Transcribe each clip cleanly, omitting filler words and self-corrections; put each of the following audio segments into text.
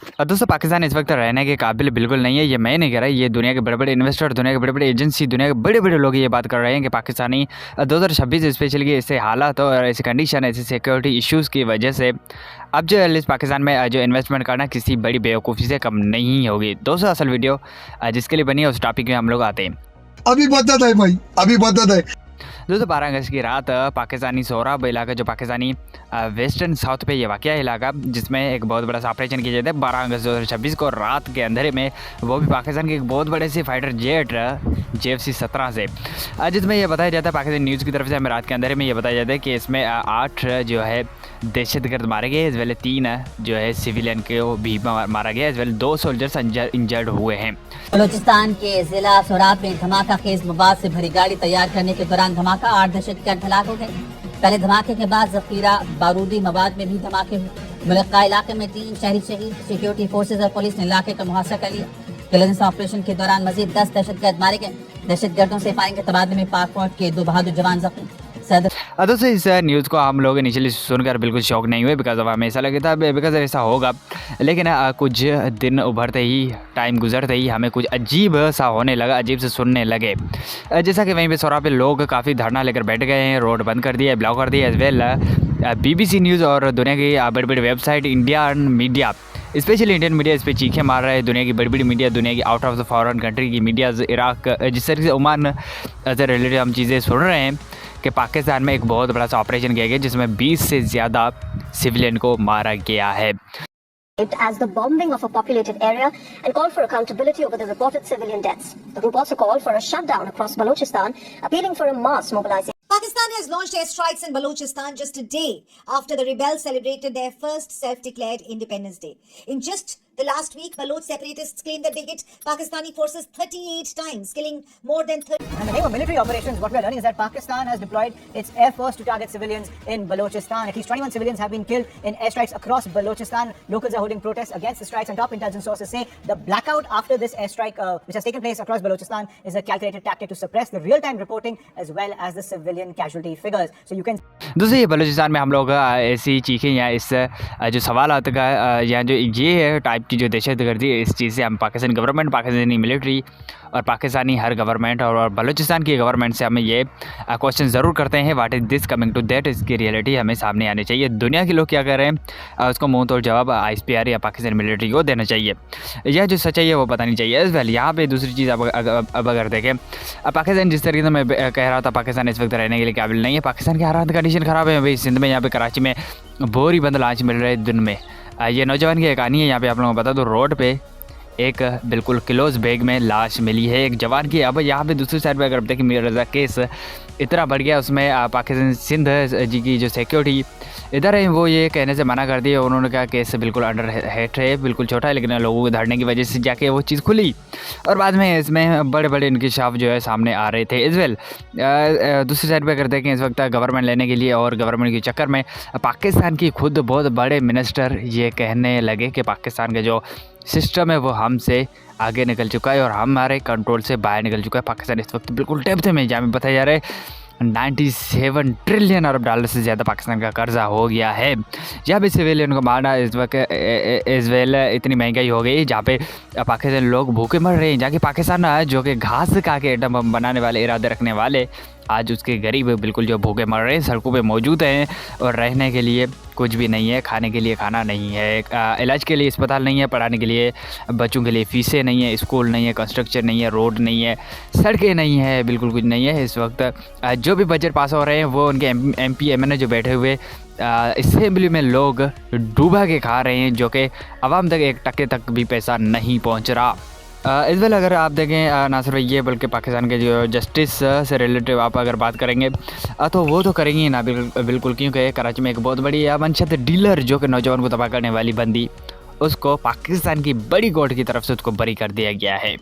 दोस्तों पाकिस्तान इस वक्त रहने के काबिल बिल्कुल नहीं है। ये मैं नहीं कह रहा, ये दुनिया के बड़े-बड़े इन्वेस्टर, दुनिया के बड़े-बड़े एजेंसी, दुनिया के बड़े-बड़े लोग ये बात कर रहे हैं कि पाकिस्तानी 2026 स्पेशली के ऐसे हालात और ऐसी कंडीशन, ऐसी सिक्योरिटी इश्यूज़ की वजह से अब जो है पाकिस्तान में जो इन्वेस्टमेंट करना किसी बड़ी बेवकूफ़ी से कम नहीं होगी। दोस्तों असल वीडियो जिसके लिए बनी है उस टॉपिक में हम लोग आते हैं। अभी बदत है भाई, अभी बदत है। दोस्तों 12 अगस्त की रात पाकिस्तानी सोहराब इलाका, जो पाकिस्तानी वेस्टर्न साउथ पे ये वाक़या इलाका, जिसमें एक बहुत बड़ा सा ऑपरेशन किया जाता है 12 अगस्त 2026 को रात के अंधेरे में, वो भी पाकिस्तान के एक बहुत बड़े से फाइटर जेट JFC 17 से, जिसमें यह बताया जाता है पाकिस्तान न्यूज़ की तरफ से हमें रात के अंधेरे में ये बताया जाता है कि इसमें 8 जो है दहशतगर्द मारे गए, इस वेले 3 जो है सिविलियन को भी मारा गया, इस वेले 2 सोल्जर्स इंजर्ड हुए हैं। बलूचिस्तान के जिला सोराब में धमाका खेज मवाद से भरी गाड़ी तैयार करने के दौरान धमाका, 8 दहशतगर्द हलाक हो गए। पहले धमाके के बाद जखीरा बारूदी मवाद में भी धमाके हुए। मुलक्का इलाके में 3 शहरी शहीद, सिक्योरिटी फोर्सेज और पुलिस ने इलाके का मुहासरा कर लिया। क्लियरेंस ऑपरेशन के दौरान मजीद 10 दहशतगर्द मारे गए। दहशतगर्दों से फायरिंग के तबादले में पाक फौज के 2 बहादुर जवान जख्मी। दोस्तों इस न्यूज़ को हम लोग इनिशियली सुनकर बिल्कुल शॉक नहीं हुए, बिकॉज हमें ऐसा लगा था बिकॉज ऐसा होगा, लेकिन कुछ दिन उभरते ही, टाइम गुजरते ही हमें कुछ अजीब सा होने लगा, अजीब से सुनने लगे। जैसा कि वहीं पे सोरा पे लोग काफ़ी धरना लेकर बैठ गए हैं, रोड बंद कर दिया, ब्लॉक कर दिया, एज वेल BBC न्यूज़ और दुनिया की बड़ी बड़ी website, Indian media, specially Indian media इस पर चीखें मार रहे हैं। दुनिया की बड़ी बड़ी मीडिया, दुनिया की out of the foreign country की मीडियाज़, इराक, जिस तरीके से ओमान से रिलेटेड हम चीज़ें सुन रहे हैं कि पाकिस्तान में एक बहुत बड़ा सा ऑपरेशन किया गया जिसमें 20 से ज़्यादा सिविलियन को मारा गया है। As the bombing of a populated area and called for accountability over the reported civilian deaths. The group also called for a shutdown across Balochistan, appealing for a mass mobilization. Pakistan has launched airstrikes in Balochistan just a day after the rebels celebrated their first self-declared Independence Day. In just the last week, Baloch separatists claimed that they hit Pakistani forces 38 times, killing more than 30. In the name of military operations, what we are learning is that Pakistan has deployed its air force to target civilians in Balochistan. At least 21 civilians have been killed in airstrikes across Balochistan. Locals are holding protests against the strikes, and top intelligence sources say the blackout after this airstrike, which has taken place across Balochistan, is a calculated tactic to suppress the real-time reporting as well as the civilian casualty figures. So you can. दोस्तों ये बलूचिस्तान में हम लोग ऐसी चीखें या इस जो सवाल का या जो ये टाइप की जो दहशतगर्दी है, इस चीज़ से हम पाकिस्तानी गवर्नमेंट, पाकिस्तानी मिलिट्री और पाकिस्तानी हर गवर्नमेंट और बलूचिस्तान की गवर्नमेंट से हमें ये क्वेश्चन ज़रूर करते हैं, what is this coming to that. इसकी रियलिटी हमें सामने आनी चाहिए। दुनिया के लोग क्या कर रहे हैं उसको मुंह तोड़ जवाब ISPR या पाकिस्तानी मिलिट्री को देना चाहिए। यह जो सच्चाई है वो बतानी चाहिए। इस वेल यहाँ पे दूसरी चीज़ अब अगर देखें, पाकिस्तान जिस तरीके से मैं कह रहा था, पाकिस्तान इस वक्त रहने के लिए काबिल नहीं है। पाकिस्तान की हालात कंडीशन ख़राब है भाई। सिंध में, यहाँ पे कराची में बोरी बंद लांच मिल रहे दिन में। ये नौजवान की एक कहानी है, यहाँ पे आप लोगों को बता दो, रोड पे एक बिल्कुल क्लोज बैग में लाश मिली है एक जवान की। अब यहाँ पे दूसरी साइड पे अगर देखें, मीर रज़ा केस इतना बढ़ गया, उसमें पाकिस्तान सिंध जी की जो सिक्योरिटी इधर है वो ये कहने से मना कर दिया। उन्होंने कहा केस बिल्कुल अंडर हेड है, बिल्कुल छोटा है, लेकिन लोगों को धरने की वजह से जाके वो चीज़ खुली और बाद में इसमें बड़े बड़े इंकशाफ जो है सामने आ रहे थे। इस वेल दूसरी साइड पे अगर देखें, इस वक्त गवर्नमेंट लेने के लिए और गवर्नमेंट के चक्कर में पाकिस्तान की खुद बहुत बड़े मिनिस्टर ये कहने लगे कि पाकिस्तान का जो सिस्टम है वो हमसे आगे निकल चुका है और हमारे कंट्रोल से बाहर निकल चुका है। पाकिस्तान इस वक्त बिल्कुल डेप्थ में, जहाँ में बताया जा रहा है 97 ट्रिलियन अरब डॉलर से ज़्यादा पाकिस्तान का कर्जा हो गया है। जहाँ पे सिविलियन को मारना इस वक्त इस वेल इतनी महंगाई हो गई, जहाँ पे पाकिस्तान लोग भूखे मर रहे हैं, जहाँ कि पाकिस्तान जो कि घास खा के एटम बम बनाने वाले इरादे रखने वाले, आज उसके गरीब बिल्कुल जो भूखे मर रहे हैं, सड़कों पे मौजूद हैं और रहने के लिए कुछ भी नहीं है, खाने के लिए खाना नहीं है, इलाज के लिए अस्पताल नहीं है, पढ़ाने के लिए बच्चों के लिए फ़ीसें नहीं है, स्कूल नहीं है, कंस्ट्रक्शन नहीं है, रोड नहीं है, सड़कें नहीं है, बिल्कुल कुछ नहीं है। इस वक्त जो भी बजट पास हो रहे हैं वो उनके MP MNA जो बैठे हुए असेंबली में लोग डूबा के खा रहे हैं, जो कि आवाम तक 1 टके तक भी पैसा नहीं पहुँच रहा। इस वेल अगर आप देखें ना सिर्फ ये बल्कि पाकिस्तान के जो जस्टिस से रिलेटिव आप अगर बात करेंगे तो वो तो करेंगे ना बिल्कुल, क्योंकि कराची में एक बहुत बड़ी मनशत डीलर जो कि नौजवान को तबाह करने वाली बंदी, उसको पाकिस्तान की बड़ी कोर्ट की तरफ से उसको बरी कर दिया गया है।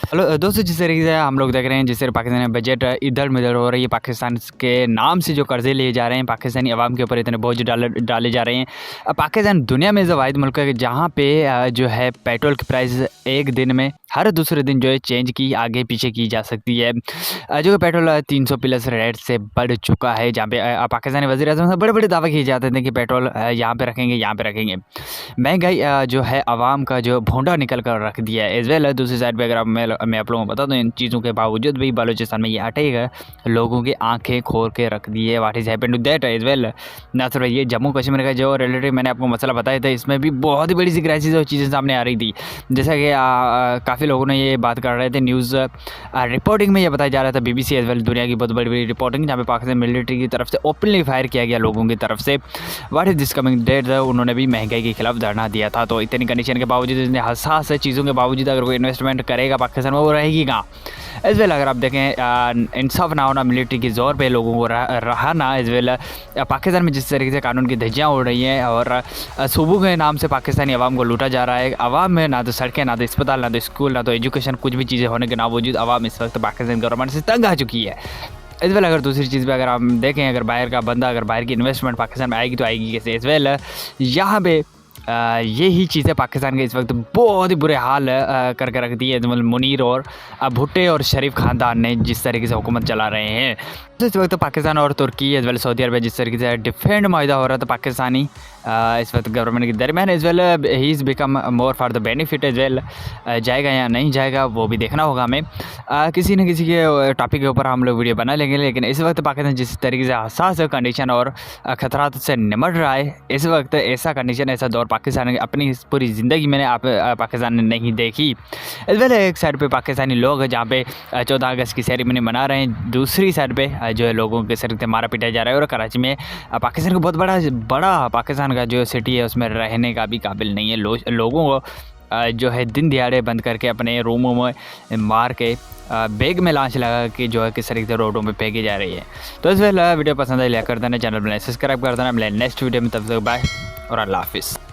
हेलो दोस्तों, जिस तरीके से हम लोग देख रहे हैं, जिस तरह पाकिस्तानी बजट इधर उधर हो रही है, पाकिस्तान के नाम से जो कर्जे लिए जा रहे हैं, पाकिस्तानी अवाम के ऊपर इतने बोझ डाले जा रहे हैं। पाकिस्तान दुनिया में जो वाहिद मुल्क है जहाँ पे जो है पेट्रोल की प्राइस एक दिन में हर दूसरे दिन जो है चेंज की आगे पीछे की जा सकती है। जो कि पेट्रोल 300 प्लस रेट से बढ़ चुका है, जहाँ पे पाकिस्तानी वज़ीर-ए-आज़म से बड़े-बड़े दावे किए जाते थे कि पेट्रोल यहाँ पे रखेंगे, यहाँ पे रखेंगे। महंगाई जो है आवाम का जो भोंडा निकल कर रख दिया है। एज़ वेल दूसरी साइड पे अगर मैं आप लोगों को बता दूँ, इन चीज़ों के बावजूद भी बलूचिस्तान में ये अटैक लोगों की आँखें खोल के रख दी है। What is happened to that as well. ना सिर्फ ये जम्मू कश्मीर का जो रिलेटेड मैंने आपको मसला बताया था, इसमें भी बहुत ही बड़ी सी क्राइसिस और चीज़ें सामने आ रही थी। जैसा कि काफ़ी लोगों ने ये बात कर रहे थे, न्यूज़ रिपोर्टिंग में ये बताया जा रहा था, BBC एज़ वेल दुनिया की बहुत बड़ी रिपोर्टिंग, जहाँ पे पाकिस्तान मिलिट्री की तरफ से ओपनली फायर किया गया लोगों की तरफ से। What is this coming date, उन्होंने भी महंगाई के खिलाफ धरना दिया था। तो इतनी कंडीशन के बावजूद, इतने हसास चीज़ों के बावजूद अगर कोई इन्वेस्टमेंट करेगा पाकिस्तान में, वो रहेगी कहाँ? एज़ वेल अगर आप देखें इंसाफ ना होना, मिलिट्री की ज़ोर पे लोगों को रहा ना, एज़ वेल पाकिस्तान में जिस तरीके से कानून की धज्जियाँ उड़ रही हैं और सूबों के नाम से पाकिस्तानी अवाम को लूटा जा रहा है। अवाम में ना तो सड़कें, ना तो अस्पताल, ना तो स्कूल, ना तो एजुकेशन, कुछ भी चीज़ें होने के बावजूद अवाम इस वक्त पाकिस्तान गवर्नमेंट से तंग आ चुकी है। इस वेल अगर दूसरी चीज़ पे अगर आप देखें, अगर बाहर का बंदा, अगर बाहर की इन्वेस्टमेंट पाकिस्तान में आएगी तो आएगी कैसे? इस वेल यहाँ पे यही चीज़ें पाकिस्तान के इस वक्त बहुत ही बुरे हाल करके रख दी है। मुनीर और भुट्टे और शरीफ ख़ानदान ने जिस तरीके से हुकूमत चला रहे हैं, तो इस वक्त पाकिस्तान और तुर्की एज़ वेल सऊदी अरब जिस तरीके से डिफेंड माहिदा हो रहा था पाकिस्तानी इस वक्त गवर्नमेंट के दरमियान, as well he is become more for the benefit as well. जाएगा या नहीं जाएगा वो भी देखना होगा हमें। किसी न किसी के टॉपिक के ऊपर हम लोग वीडियो बना लेंगे, लेकिन इस वक्त पाकिस्तान जिस तरीके से हसास कंडीशन और खतरात से निमट रहा है, इस वक्त ऐसा कंडीशन, ऐसा दौर पाकिस्तान ने अपनी पूरी ज़िंदगी में पाकिस्तान ने नहीं देखी। इस वेल एक साइड पे पाकिस्तानी लोग हैं जहाँ पे 14 अगस्त की सेरेमनी मना रहे हैं, दूसरी साइड पे जो है लोगों के सर से मारा पीटा जा रहा है। और कराची में पाकिस्तान का बहुत बड़ा पाकिस्तान का जो सिटी है उसमें रहने का भी काबिल नहीं है। लोगों को जो है दिन दिहाड़े बंद करके अपने रूमों में मार के बैग में लांच लगा के जो है किस तरीके से रोडों पे फेंकी जा रही है। तो इस वेल वीडियो पसंद आई लाइक कर देना, चैनल बनाए सब्सक्राइब कर देना। मिले नेक्स्ट वीडियो में, तब तक बाय और अल्लाह हाफिज़।